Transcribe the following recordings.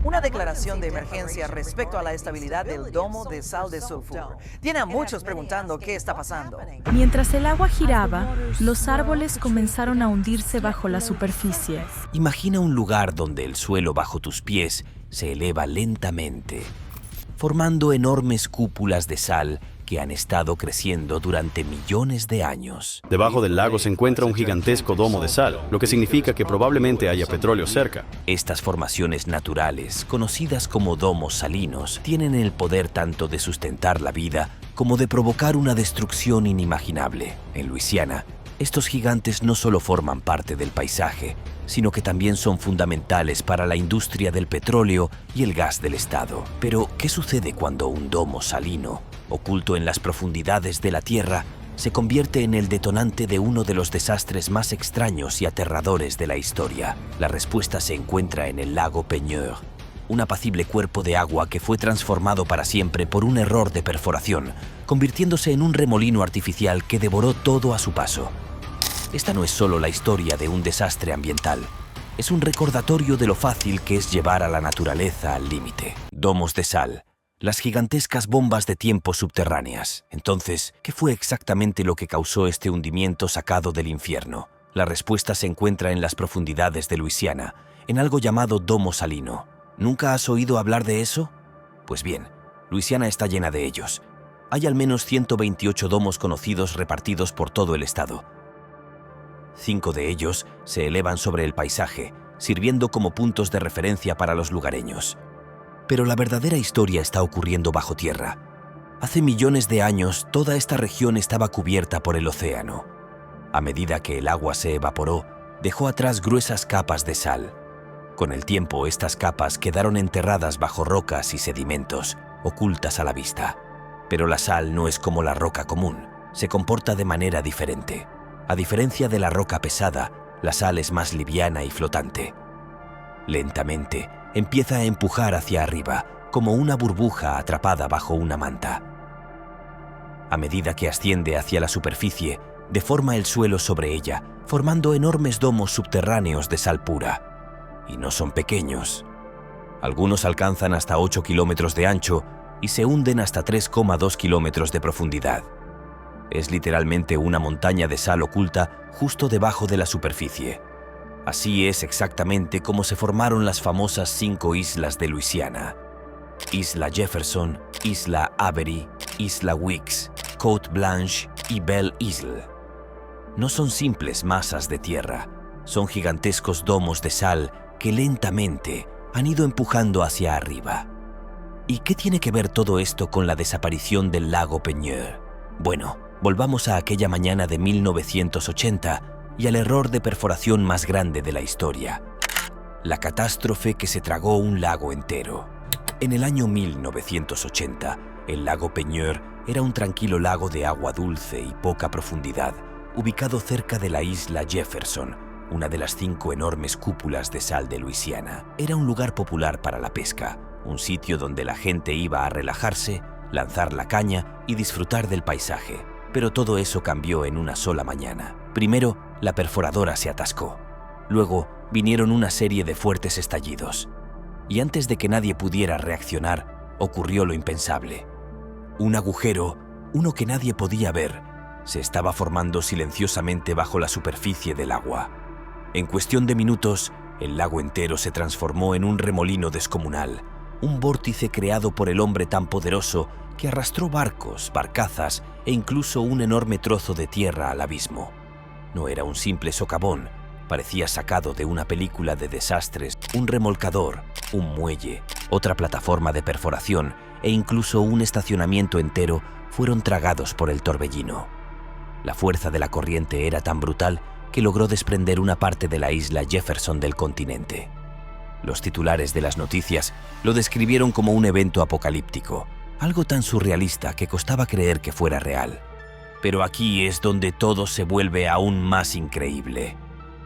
una declaración de emergencia respecto a la estabilidad del domo de sal de sulfuro. Tiene a muchos preguntando qué está pasando. Mientras el agua giraba, los árboles comenzaron a hundirse bajo la superficie. Imagina un lugar donde el suelo bajo tus pies se eleva lentamente, formando enormes cúpulas de sal que han estado creciendo durante millones de años. Debajo del lago se encuentra un gigantesco domo de sal, lo que significa que probablemente haya petróleo cerca. Estas formaciones naturales, conocidas como domos salinos, tienen el poder tanto de sustentar la vida como de provocar una destrucción inimaginable. En Luisiana, estos gigantes no solo forman parte del paisaje, sino que también son fundamentales para la industria del petróleo y el gas del estado. Pero, ¿qué sucede cuando un domo salino, oculto en las profundidades de la tierra, se convierte en el detonante de uno de los desastres más extraños y aterradores de la historia? La respuesta se encuentra en el lago Peigneur, un apacible cuerpo de agua que fue transformado para siempre por un error de perforación, convirtiéndose en un remolino artificial que devoró todo a su paso. Esta no es solo la historia de un desastre ambiental, es un recordatorio de lo fácil que es llevar a la naturaleza al límite. Domos de sal, las gigantescas bombas de tiempo subterráneas. Entonces, ¿qué fue exactamente lo que causó este hundimiento sacado del infierno? La respuesta se encuentra en las profundidades de Luisiana, en algo llamado domo salino. ¿Nunca has oído hablar de eso? Pues bien, Luisiana está llena de ellos. Hay al menos 128 domos conocidos repartidos por todo el estado. 5 de ellos se elevan sobre el paisaje, sirviendo como puntos de referencia para los lugareños. Pero la verdadera historia está ocurriendo bajo tierra. Hace millones de años, toda esta región estaba cubierta por el océano. A medida que el agua se evaporó, dejó atrás gruesas capas de sal. Con el tiempo, estas capas quedaron enterradas bajo rocas y sedimentos, ocultas a la vista. Pero la sal no es como la roca común, se comporta de manera diferente. A diferencia de la roca pesada, la sal es más liviana y flotante. Lentamente, empieza a empujar hacia arriba, como una burbuja atrapada bajo una manta. A medida que asciende hacia la superficie, deforma el suelo sobre ella, formando enormes domos subterráneos de sal pura. Y no son pequeños. Algunos alcanzan hasta 8 kilómetros de ancho y se hunden hasta 3,2 kilómetros de profundidad. Es literalmente una montaña de sal oculta justo debajo de la superficie. Así es exactamente como se formaron las famosas 5 islas de Luisiana: Isla Jefferson, Isla Avery, Isla Weeks, Côte Blanche y Belle Isle. No son simples masas de tierra, son gigantescos domos de sal que lentamente han ido empujando hacia arriba. ¿Y qué tiene que ver todo esto con la desaparición del lago Peigneur? Bueno, volvamos a aquella mañana de 1980 y al error de perforación más grande de la historia. La catástrofe que se tragó un lago entero. En el año 1980, el lago Peigneur era un tranquilo lago de agua dulce y poca profundidad, ubicado cerca de la isla Jefferson, una de las 5 enormes cúpulas de sal de Luisiana. Era un lugar popular para la pesca, un sitio donde la gente iba a relajarse, lanzar la caña y disfrutar del paisaje. Pero todo eso cambió en una sola mañana. Primero, la perforadora se atascó. Luego, vinieron una serie de fuertes estallidos. Y antes de que nadie pudiera reaccionar, ocurrió lo impensable. Un agujero, uno que nadie podía ver, se estaba formando silenciosamente bajo la superficie del agua. En cuestión de minutos, el lago entero se transformó en un remolino descomunal, un vórtice creado por el hombre tan poderoso que arrastró barcos, barcazas e incluso un enorme trozo de tierra al abismo. No era un simple socavón, parecía sacado de una película de desastres. Un remolcador, un muelle, otra plataforma de perforación e incluso un estacionamiento entero fueron tragados por el torbellino. La fuerza de la corriente era tan brutal que logró desprender una parte de la isla Jefferson del continente. Los titulares de las noticias lo describieron como un evento apocalíptico, algo tan surrealista que costaba creer que fuera real. Pero aquí es donde todo se vuelve aún más increíble.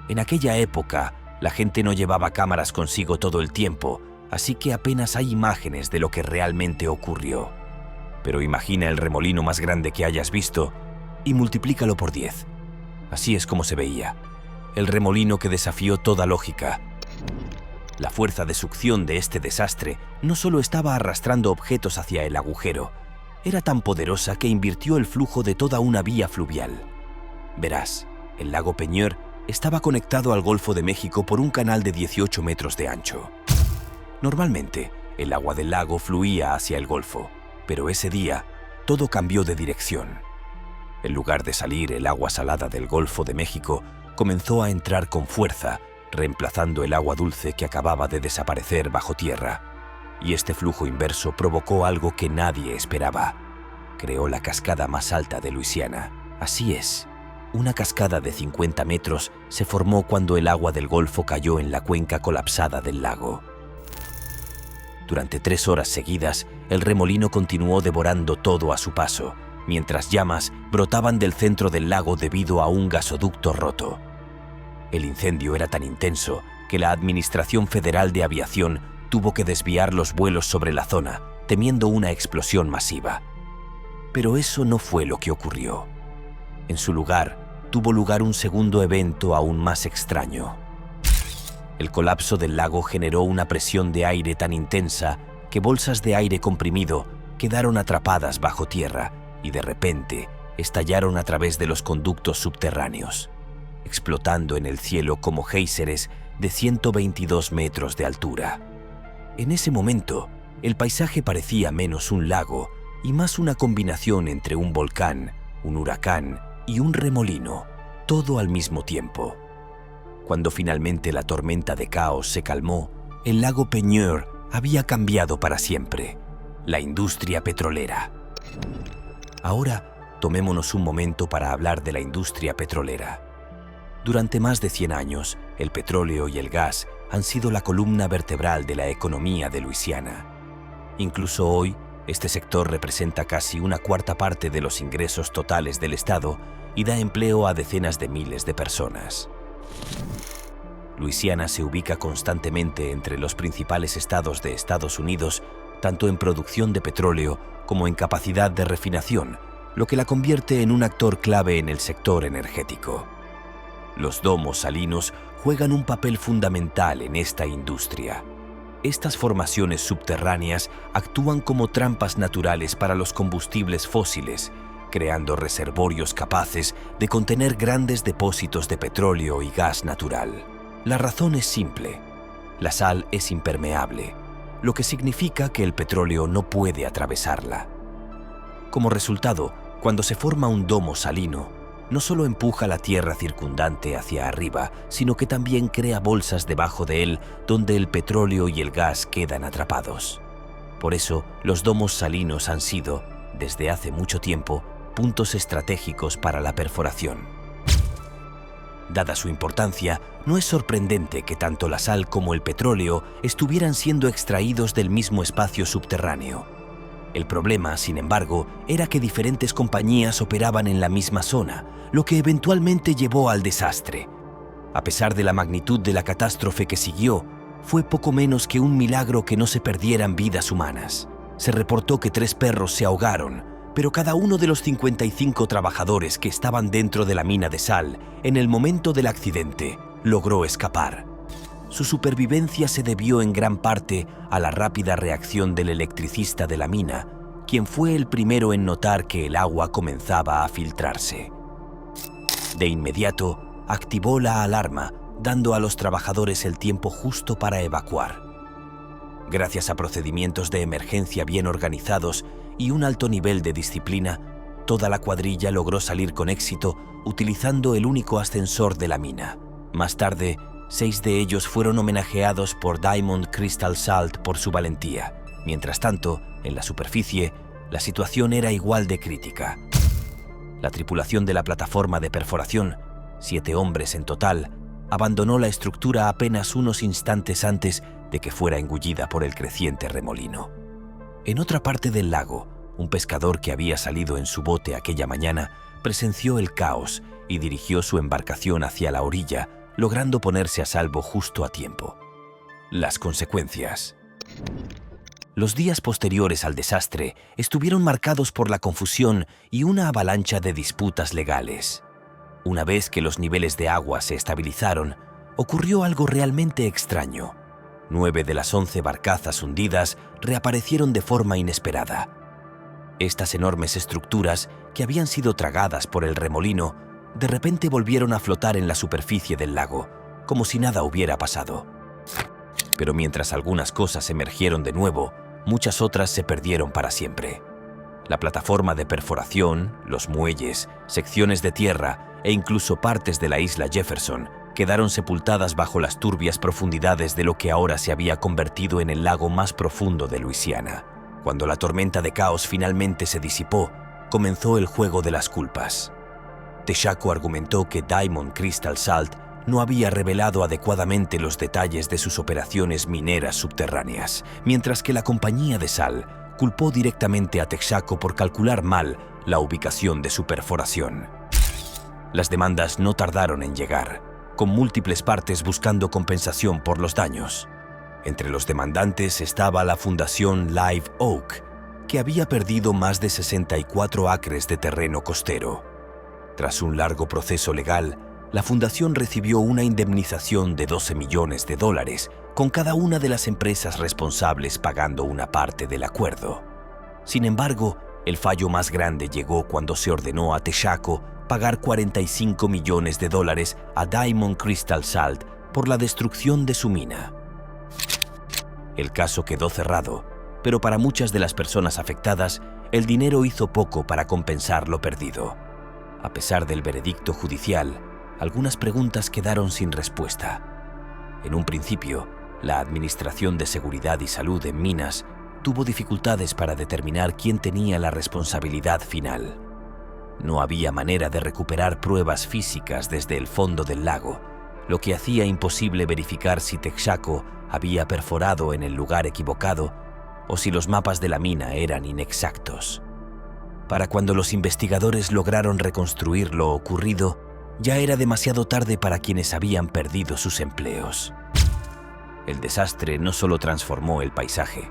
En aquella época, la gente no llevaba cámaras consigo todo el tiempo, así que apenas hay imágenes de lo que realmente ocurrió. Pero imagina el remolino más grande que hayas visto y multiplícalo por 10. Así es como se veía. El remolino que desafió toda lógica. La fuerza de succión de este desastre no solo estaba arrastrando objetos hacia el agujero, era tan poderosa que invirtió el flujo de toda una vía fluvial. Verás, el lago Peñuer estaba conectado al Golfo de México por un canal de 18 metros de ancho. Normalmente, el agua del lago fluía hacia el Golfo, pero ese día todo cambió de dirección. En lugar de salir el agua salada del Golfo de México, comenzó a entrar con fuerza, reemplazando el agua dulce que acababa de desaparecer bajo tierra. Y este flujo inverso provocó algo que nadie esperaba. Creó la cascada más alta de Luisiana. Así es, una cascada de 50 metros se formó cuando el agua del Golfo cayó en la cuenca colapsada del lago. Durante 3 horas seguidas, el remolino continuó devorando todo a su paso, mientras llamas brotaban del centro del lago debido a un gasoducto roto. El incendio era tan intenso que la Administración Federal de Aviación tuvo que desviar los vuelos sobre la zona, temiendo una explosión masiva. Pero eso no fue lo que ocurrió. En su lugar, tuvo lugar un segundo evento aún más extraño. El colapso del lago generó una presión de aire tan intensa que bolsas de aire comprimido quedaron atrapadas bajo tierra y de repente estallaron a través de los conductos subterráneos, explotando en el cielo como géiseres de 122 metros de altura. En ese momento, el paisaje parecía menos un lago y más una combinación entre un volcán, un huracán y un remolino, todo al mismo tiempo. Cuando finalmente la tormenta de caos se calmó, el lago Peñuer había cambiado para siempre. La industria petrolera. Ahora, tomémonos un momento para hablar de la industria petrolera. Durante más de 100 años, el petróleo y el gas han sido la columna vertebral de la economía de Luisiana. Incluso hoy, este sector representa casi 1/4 parte de los ingresos totales del estado y da empleo a decenas de miles de personas. Luisiana se ubica constantemente entre los principales estados de Estados Unidos, tanto en producción de petróleo como en capacidad de refinación, lo que la convierte en un actor clave en el sector energético. Los domos salinos juegan un papel fundamental en esta industria. Estas formaciones subterráneas actúan como trampas naturales para los combustibles fósiles, creando reservorios capaces de contener grandes depósitos de petróleo y gas natural. La razón es simple. La sal es impermeable, lo que significa que el petróleo no puede atravesarla. Como resultado, cuando se forma un domo salino, no solo empuja la tierra circundante hacia arriba, sino que también crea bolsas debajo de él donde el petróleo y el gas quedan atrapados. Por eso, los domos salinos han sido, desde hace mucho tiempo, puntos estratégicos para la perforación. Dada su importancia, no es sorprendente que tanto la sal como el petróleo estuvieran siendo extraídos del mismo espacio subterráneo. El problema, sin embargo, era que diferentes compañías operaban en la misma zona, lo que eventualmente llevó al desastre. A pesar de la magnitud de la catástrofe que siguió, fue poco menos que un milagro que no se perdieran vidas humanas. Se reportó que 3 perros se ahogaron, pero cada uno de los 55 trabajadores que estaban dentro de la mina de sal en el momento del accidente logró escapar. Su supervivencia se debió en gran parte a la rápida reacción del electricista de la mina, quien fue el primero en notar que el agua comenzaba a filtrarse. De inmediato, activó la alarma, dando a los trabajadores el tiempo justo para evacuar. Gracias a procedimientos de emergencia bien organizados y un alto nivel de disciplina, toda la cuadrilla logró salir con éxito utilizando el único ascensor de la mina. Más tarde, 6 de ellos fueron homenajeados por Diamond Crystal Salt por su valentía. Mientras tanto, en la superficie, la situación era igual de crítica. La tripulación de la plataforma de perforación, 7 hombres en total, abandonó la estructura apenas unos instantes antes de que fuera engullida por el creciente remolino. En otra parte del lago, un pescador que había salido en su bote aquella mañana presenció el caos y dirigió su embarcación hacia la orilla, logrando ponerse a salvo justo a tiempo. Las consecuencias. Los días posteriores al desastre estuvieron marcados por la confusión y una avalancha de disputas legales. Una vez que los niveles de agua se estabilizaron, ocurrió algo realmente extraño. 9 de las 11 barcazas hundidas reaparecieron de forma inesperada. Estas enormes estructuras, que habían sido tragadas por el remolino, de repente volvieron a flotar en la superficie del lago, como si nada hubiera pasado. Pero mientras algunas cosas emergieron de nuevo, muchas otras se perdieron para siempre. La plataforma de perforación, los muelles, secciones de tierra e incluso partes de la isla Jefferson quedaron sepultadas bajo las turbias profundidades de lo que ahora se había convertido en el lago más profundo de Luisiana. Cuando la tormenta de caos finalmente se disipó, comenzó el juego de las culpas. Texaco argumentó que Diamond Crystal Salt no había revelado adecuadamente los detalles de sus operaciones mineras subterráneas, mientras que la compañía de sal culpó directamente a Texaco por calcular mal la ubicación de su perforación. Las demandas no tardaron en llegar, con múltiples partes buscando compensación por los daños. Entre los demandantes estaba la Fundación Live Oak, que había perdido más de 64 acres de terreno costero. Tras un largo proceso legal, la fundación recibió una indemnización de $12 millones, con cada una de las empresas responsables pagando una parte del acuerdo. Sin embargo, el fallo más grande llegó cuando se ordenó a Texaco pagar $45 millones a Diamond Crystal Salt por la destrucción de su mina. El caso quedó cerrado, pero para muchas de las personas afectadas, el dinero hizo poco para compensar lo perdido. A pesar del veredicto judicial, algunas preguntas quedaron sin respuesta. En un principio, la Administración de Seguridad y Salud en Minas tuvo dificultades para determinar quién tenía la responsabilidad final. No había manera de recuperar pruebas físicas desde el fondo del lago, lo que hacía imposible verificar si Texaco había perforado en el lugar equivocado o si los mapas de la mina eran inexactos. Para cuando los investigadores lograron reconstruir lo ocurrido, ya era demasiado tarde para quienes habían perdido sus empleos. El desastre no solo transformó el paisaje,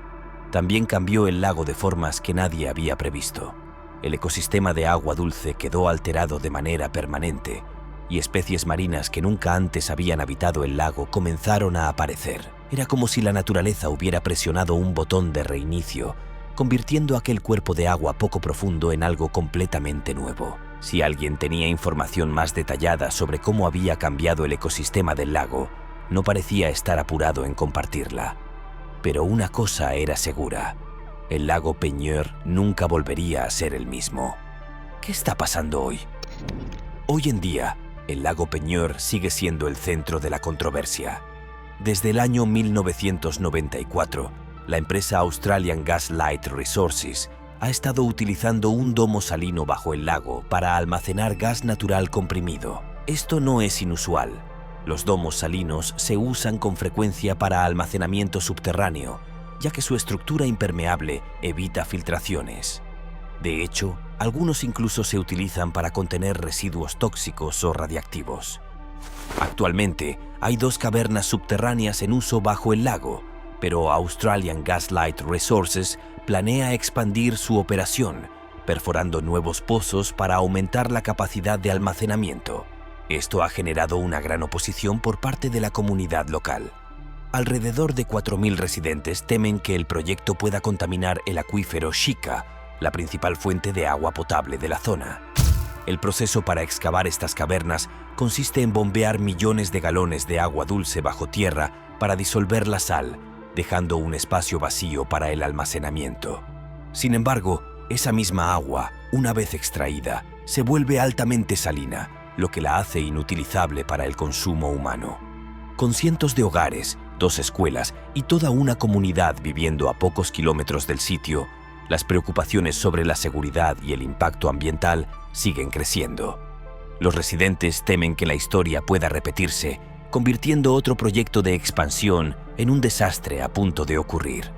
también cambió el lago de formas que nadie había previsto. El ecosistema de agua dulce quedó alterado de manera permanente y especies marinas que nunca antes habían habitado el lago comenzaron a aparecer. Era como si la naturaleza hubiera presionado un botón de reinicio, convirtiendo aquel cuerpo de agua poco profundo en algo completamente nuevo. Si alguien tenía información más detallada sobre cómo había cambiado el ecosistema del lago, no parecía estar apurado en compartirla. Pero una cosa era segura: el lago Peigneur nunca volvería a ser el mismo. ¿Qué está pasando hoy? Hoy en día, el lago Peigneur sigue siendo el centro de la controversia. Desde el año 1994, la empresa Australian Gas Light Resources ha estado utilizando un domo salino bajo el lago para almacenar gas natural comprimido. Esto no es inusual. Los domos salinos se usan con frecuencia para almacenamiento subterráneo, ya que su estructura impermeable evita filtraciones. De hecho, algunos incluso se utilizan para contener residuos tóxicos o radiactivos. Actualmente, hay 2 cavernas subterráneas en uso bajo el lago, pero Australian Gas Light Resources planea expandir su operación, perforando nuevos pozos para aumentar la capacidad de almacenamiento. Esto ha generado una gran oposición por parte de la comunidad local. Alrededor de 4.000 residentes temen que el proyecto pueda contaminar el acuífero Shika, la principal fuente de agua potable de la zona. El proceso para excavar estas cavernas consiste en bombear millones de galones de agua dulce bajo tierra para disolver la sal, dejando un espacio vacío para el almacenamiento. Sin embargo, esa misma agua, una vez extraída, se vuelve altamente salina, lo que la hace inutilizable para el consumo humano. Con cientos de hogares, 2 escuelas y toda una comunidad viviendo a pocos kilómetros del sitio, las preocupaciones sobre la seguridad y el impacto ambiental siguen creciendo. Los residentes temen que la historia pueda repetirse, convirtiendo otro proyecto de expansión en un desastre a punto de ocurrir: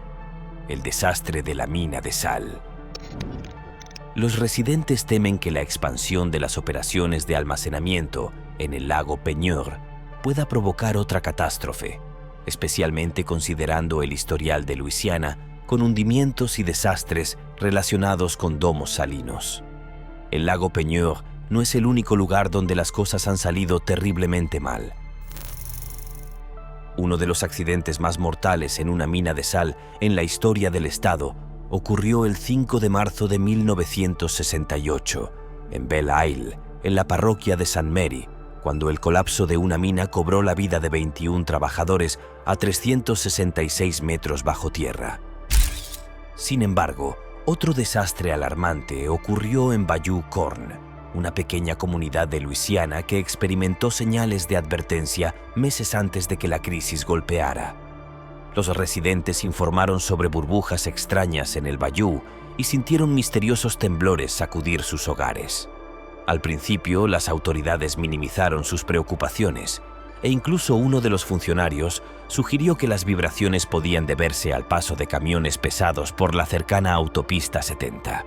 el desastre de la mina de sal. Los residentes temen que la expansión de las operaciones de almacenamiento en el lago Peigneur pueda provocar otra catástrofe, especialmente considerando el historial de Luisiana con hundimientos y desastres relacionados con domos salinos. El lago Peigneur no es el único lugar donde las cosas han salido terriblemente mal. Uno de los accidentes más mortales en una mina de sal en la historia del estado ocurrió el 5 de marzo de 1968 en Belle Isle, en la parroquia de St. Mary, cuando el colapso de una mina cobró la vida de 21 trabajadores a 366 metros bajo tierra. Sin embargo, otro desastre alarmante ocurrió en Bayou Corn, una pequeña comunidad de Luisiana que experimentó señales de advertencia meses antes de que la crisis golpeara. Los residentes informaron sobre burbujas extrañas en el bayou y sintieron misteriosos temblores sacudir sus hogares. Al principio, las autoridades minimizaron sus preocupaciones e incluso uno de los funcionarios sugirió que las vibraciones podían deberse al paso de camiones pesados por la cercana autopista 70.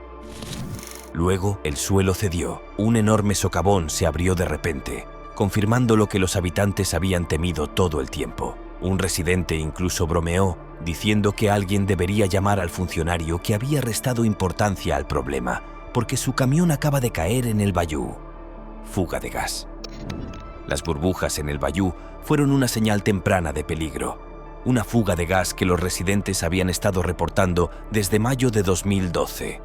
Luego, el suelo cedió. Un enorme socavón se abrió de repente, confirmando lo que los habitantes habían temido todo el tiempo. Un residente incluso bromeó, diciendo que alguien debería llamar al funcionario que había restado importancia al problema, porque su camión acaba de caer en el bayou. Fuga de gas. Las burbujas en el bayou fueron una señal temprana de peligro. Una fuga de gas que los residentes habían estado reportando desde mayo de 2012.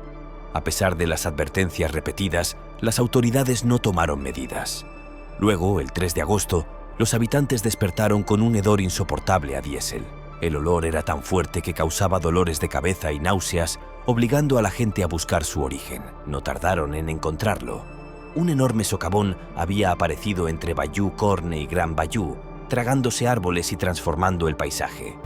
A pesar de las advertencias repetidas, las autoridades no tomaron medidas. Luego, el 3 de agosto, los habitantes despertaron con un hedor insoportable a diésel. El olor era tan fuerte que causaba dolores de cabeza y náuseas, obligando a la gente a buscar su origen. No tardaron en encontrarlo. Un enorme socavón había aparecido entre Bayou Corn y Grand Bayou, tragándose árboles y transformando el paisaje.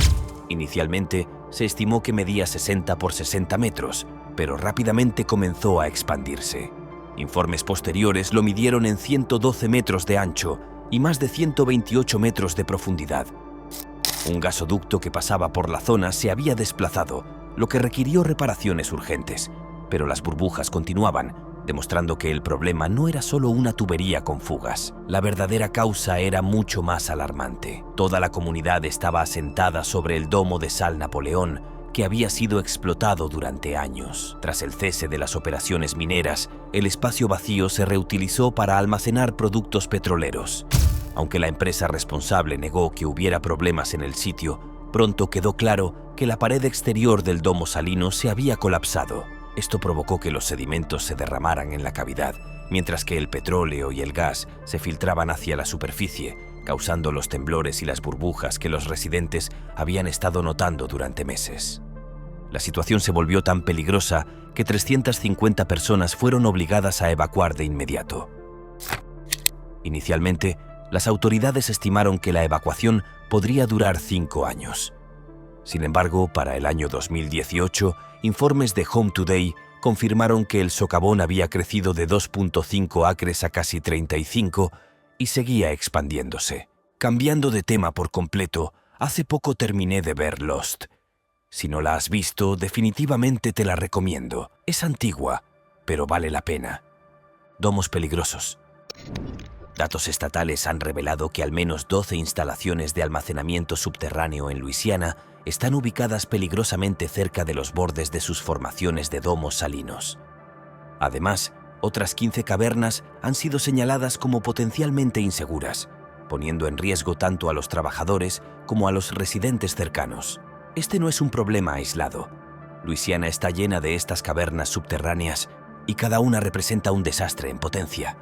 Inicialmente, se estimó que medía 60 por 60 metros, pero rápidamente comenzó a expandirse. Informes posteriores lo midieron en 112 metros de ancho y más de 128 metros de profundidad. Un gasoducto que pasaba por la zona se había desplazado, lo que requirió reparaciones urgentes, pero las burbujas continuaban, demostrando que el problema no era solo una tubería con fugas. La verdadera causa era mucho más alarmante. Toda la comunidad estaba asentada sobre el domo de sal Napoleón, que había sido explotado durante años. Tras el cese de las operaciones mineras, el espacio vacío se reutilizó para almacenar productos petroleros. Aunque la empresa responsable negó que hubiera problemas en el sitio, pronto quedó claro que la pared exterior del domo salino se había colapsado. Esto provocó que los sedimentos se derramaran en la cavidad, mientras que el petróleo y el gas se filtraban hacia la superficie, causando los temblores y las burbujas que los residentes habían estado notando durante meses. La situación se volvió tan peligrosa que 350 personas fueron obligadas a evacuar de inmediato. Inicialmente, las autoridades estimaron que la evacuación podría durar 5 años. Sin embargo, para el año 2018, informes de Home Today confirmaron que el socavón había crecido de 2.5 acres a casi 35 y seguía expandiéndose. Cambiando de tema por completo, hace poco terminé de ver Lost. Si no la has visto, definitivamente te la recomiendo. Es antigua, pero vale la pena. Domos peligrosos. Datos estatales han revelado que al menos 12 instalaciones de almacenamiento subterráneo en Luisiana están ubicadas peligrosamente cerca de los bordes de sus formaciones de domos salinos. Además, otras 15 cavernas han sido señaladas como potencialmente inseguras, poniendo en riesgo tanto a los trabajadores como a los residentes cercanos. Este no es un problema aislado. Luisiana está llena de estas cavernas subterráneas y cada una representa un desastre en potencia.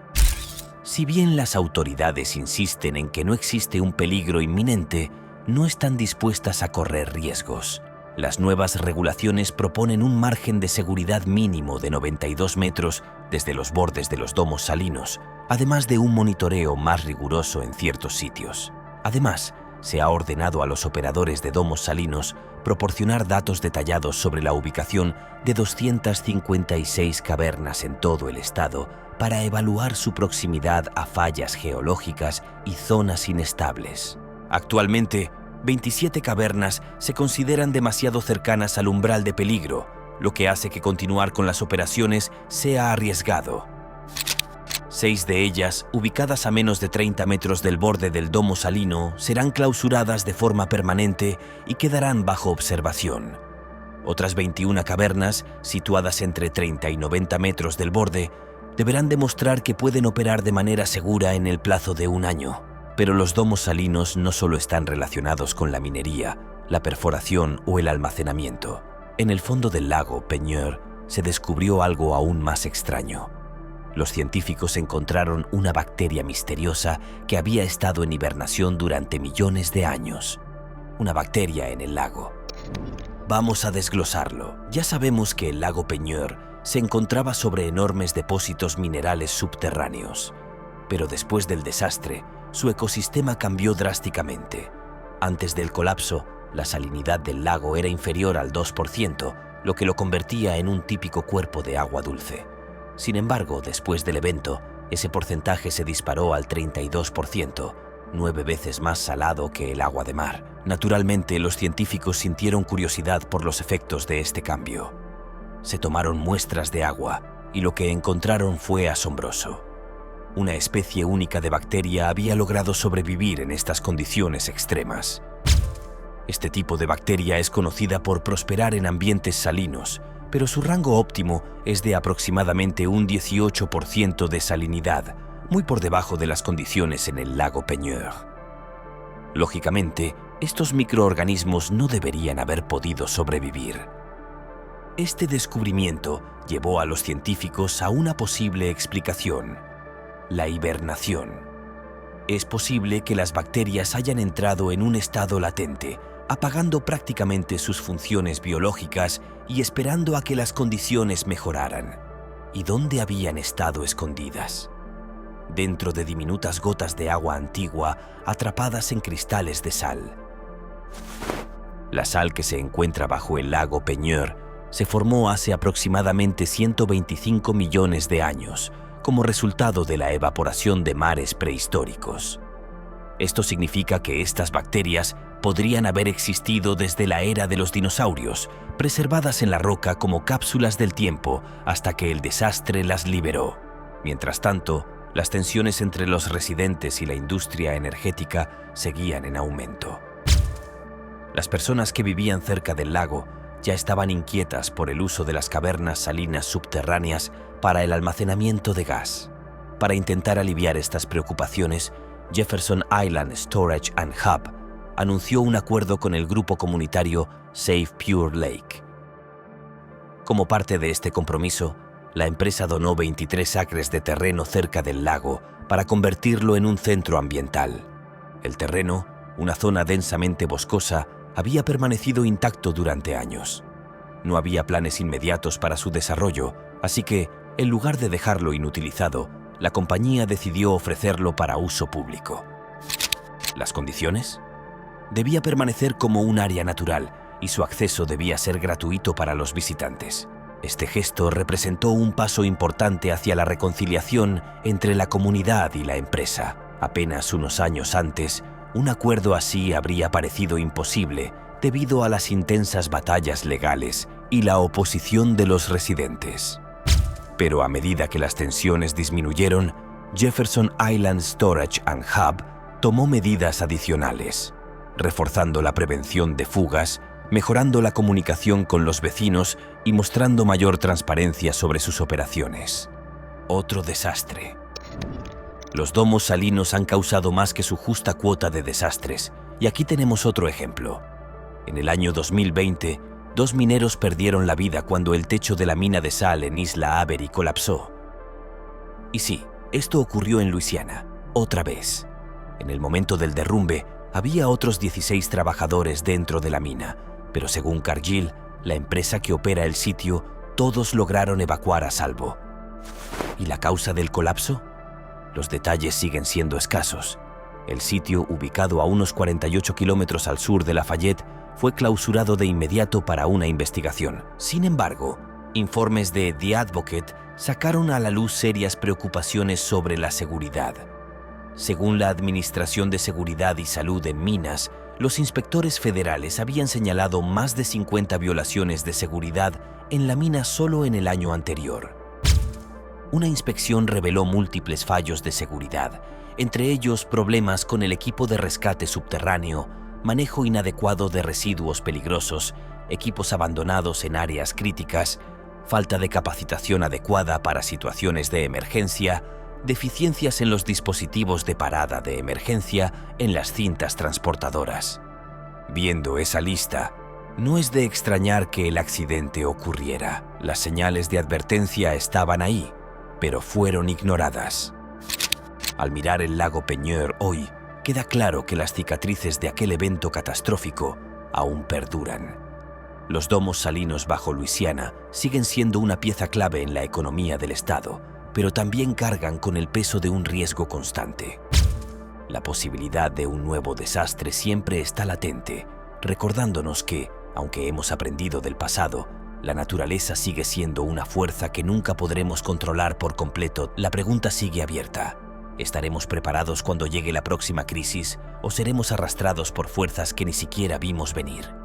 Si bien las autoridades insisten en que no existe un peligro inminente, no están dispuestas a correr riesgos. Las nuevas regulaciones proponen un margen de seguridad mínimo de 92 metros desde los bordes de los domos salinos, además de un monitoreo más riguroso en ciertos sitios. Además, se ha ordenado a los operadores de domos salinos proporcionar datos detallados sobre la ubicación de 256 cavernas en todo el estado para evaluar su proximidad a fallas geológicas y zonas inestables. Actualmente, 27 cavernas se consideran demasiado cercanas al umbral de peligro, lo que hace que continuar con las operaciones sea arriesgado. 6 de ellas, ubicadas a menos de 30 metros del borde del domo salino, serán clausuradas de forma permanente y quedarán bajo observación. Otras 21 cavernas, situadas entre 30 y 90 metros del borde, deberán demostrar que pueden operar de manera segura en el plazo de 1 año. Pero los domos salinos no solo están relacionados con la minería, la perforación o el almacenamiento. En el fondo del lago Peigneur se descubrió algo aún más extraño. Los científicos encontraron una bacteria misteriosa que había estado en hibernación durante millones de años. Una bacteria en el lago. Vamos a desglosarlo. Ya sabemos que el lago Peigneur se encontraba sobre enormes depósitos minerales subterráneos. Pero después del desastre, su ecosistema cambió drásticamente. Antes del colapso, la salinidad del lago era inferior al 2%, lo que lo convertía en un típico cuerpo de agua dulce. Sin embargo, después del evento, ese porcentaje se disparó al 32%, 9 veces más salado que el agua de mar. Naturalmente, los científicos sintieron curiosidad por los efectos de este cambio. Se tomaron muestras de agua y lo que encontraron fue asombroso. Una especie única de bacteria había logrado sobrevivir en estas condiciones extremas. Este tipo de bacteria es conocida por prosperar en ambientes salinos, pero su rango óptimo es de aproximadamente un 18% de salinidad, muy por debajo de las condiciones en el lago Peigneur. Lógicamente, estos microorganismos no deberían haber podido sobrevivir. Este descubrimiento llevó a los científicos a una posible explicación: la hibernación. Es posible que las bacterias hayan entrado en un estado latente, apagando prácticamente sus funciones biológicas y esperando a que las condiciones mejoraran. ¿Y dónde habían estado escondidas? Dentro de diminutas gotas de agua antigua atrapadas en cristales de sal. La sal que se encuentra bajo el lago Peigneur se formó hace aproximadamente 125 millones de años, como resultado de la evaporación de mares prehistóricos. Esto significa que estas bacterias podrían haber existido desde la era de los dinosaurios, preservadas en la roca como cápsulas del tiempo hasta que el desastre las liberó. Mientras tanto, las tensiones entre los residentes y la industria energética seguían en aumento. Las personas que vivían cerca del lago ya estaban inquietas por el uso de las cavernas salinas subterráneas para el almacenamiento de gas. Para intentar aliviar estas preocupaciones, Jefferson Island Storage and Hub anunció un acuerdo con el grupo comunitario Save Pure Lake. Como parte de este compromiso, la empresa donó 23 acres de terreno cerca del lago para convertirlo en un centro ambiental. El terreno, una zona densamente boscosa, había permanecido intacto durante años. No había planes inmediatos para su desarrollo, así que, en lugar de dejarlo inutilizado, la compañía decidió ofrecerlo para uso público. ¿Las condiciones? Debía permanecer como un área natural y su acceso debía ser gratuito para los visitantes. Este gesto representó un paso importante hacia la reconciliación entre la comunidad y la empresa. Apenas unos años antes, un acuerdo así habría parecido imposible debido a las intensas batallas legales y la oposición de los residentes. Pero a medida que las tensiones disminuyeron, Jefferson Island Storage and Hub tomó medidas adicionales, reforzando la prevención de fugas, mejorando la comunicación con los vecinos y mostrando mayor transparencia sobre sus operaciones. Otro desastre. Los domos salinos han causado más que su justa cuota de desastres, y aquí tenemos otro ejemplo. En el año 2020, 2 mineros perdieron la vida cuando el techo de la mina de sal en Isla Avery colapsó. Y sí, esto ocurrió en Luisiana, otra vez. En el momento del derrumbe, había otros 16 trabajadores dentro de la mina, pero según Cargill, la empresa que opera el sitio, todos lograron evacuar a salvo. ¿Y la causa del colapso? Los detalles siguen siendo escasos. El sitio, ubicado a unos 48 kilómetros al sur de Lafayette, fue clausurado de inmediato para una investigación. Sin embargo, informes de The Advocate sacaron a la luz serias preocupaciones sobre la seguridad. Según la Administración de Seguridad y Salud en Minas, los inspectores federales habían señalado más de 50 violaciones de seguridad en la mina solo en el año anterior. Una inspección reveló múltiples fallos de seguridad, entre ellos problemas con el equipo de rescate subterráneo, manejo inadecuado de residuos peligrosos, equipos abandonados en áreas críticas, falta de capacitación adecuada para situaciones de emergencia, deficiencias en los dispositivos de parada de emergencia en las cintas transportadoras. Viendo esa lista, no es de extrañar que el accidente ocurriera. Las señales de advertencia estaban ahí, pero fueron ignoradas. Al mirar el lago Peñuer hoy, queda claro que las cicatrices de aquel evento catastrófico aún perduran. Los domos salinos bajo Luisiana siguen siendo una pieza clave en la economía del estado, pero también cargan con el peso de un riesgo constante. La posibilidad de un nuevo desastre siempre está latente, recordándonos que, aunque hemos aprendido del pasado, la naturaleza sigue siendo una fuerza que nunca podremos controlar por completo. La pregunta sigue abierta. ¿Estaremos preparados cuando llegue la próxima crisis o seremos arrastrados por fuerzas que ni siquiera vimos venir?